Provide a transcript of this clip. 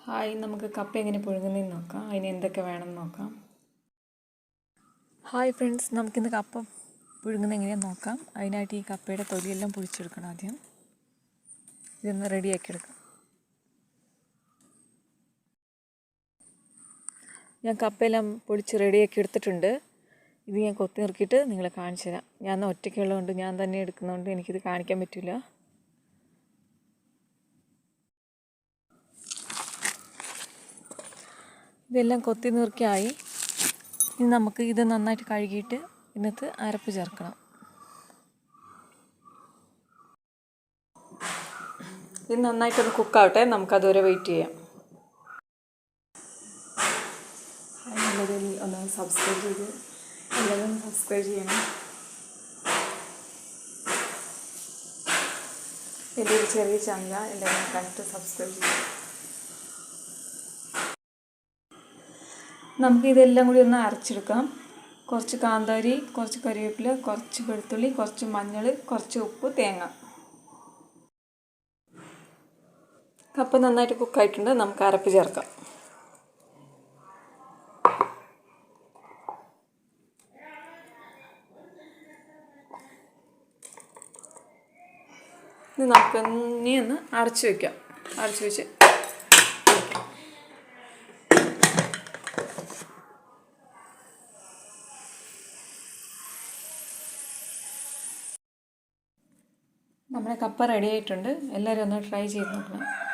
Hi, നമുക്ക് കപ്പ എങ്ങനെ പുഴുങ്ങുന്നതെന്ന് നോക്കാം. അതിന് എന്തൊക്കെ വേണമെന്ന് നോക്കാം. ഹായ് ഫ്രണ്ട്സ്, നമുക്കിന്ന് കപ്പ പുഴുങ്ങുന്നത് എങ്ങനെയാണെന്ന് നോക്കാം. അതിനായിട്ട് ഈ കപ്പയുടെ തൊലിയെല്ലാം പൊളിച്ചെടുക്കണം. ആദ്യം ഇതൊന്ന് റെഡിയാക്കിയെടുക്കാം. ഞാൻ കപ്പയെല്ലാം പൊളിച്ച് റെഡിയാക്കി എടുത്തിട്ടുണ്ട്. ഇത് ഞാൻ കൊത്തി നിറക്കിയിട്ട് നിങ്ങളെ കാണിച്ചു തരാം. ഞാൻ ഒറ്റയ്ക്കുള്ളതുകൊണ്ട് ഞാൻ തന്നെ എടുക്കുന്നതുകൊണ്ട് എനിക്കിത് കാണിക്കാൻ പറ്റില്ല. ഇതെല്ലാം കൊത്തി നുറുക്കിയായി. ഇനി നമുക്ക് ഇത് നന്നായിട്ട് കഴുകിയിട്ട് ഇതിനകത്ത് അരപ്പ് ചേർക്കണം. ഇത് നന്നായിട്ടൊന്ന് കുക്കാവട്ടെ, നമുക്കതുവരെ വെയിറ്റ് ചെയ്യാം. എല്ലാവരും ഒന്ന് സബ്സ്ക്രൈബ് ചെയ്യണം. എൻ്റെ ഒരു ചെറിയ ചാനൽ എല്ലാവരും കണ്ടിട്ട് സബ്സ്ക്രൈബ് ചെയ്യണം. നമുക്ക് ഇതെല്ലാം കൂടി ഒന്ന് അരച്ചെടുക്കാം. കുറച്ച് കാന്താരി, കുറച്ച് കറിവേപ്പില, കുറച്ച് വെളുത്തുള്ളി, കുറച്ച് മഞ്ഞൾ, കുറച്ച് ഉപ്പ്, തേങ്ങ. കപ്പ നന്നായിട്ട് കുക്കായിട്ടുണ്ട്. നമുക്ക് അരപ്പ് ചേർക്കാം. ഇത് നമുക്ക് ഇനി ഒന്ന് അടച്ചു വയ്ക്കാം. അടച്ചു വെച്ച് നമ്മുടെ കപ്പ റെഡി ആയിട്ടുണ്ട്. എല്ലാവരും ഒന്ന് ട്രൈ ചെയ്ത് നോക്കണം.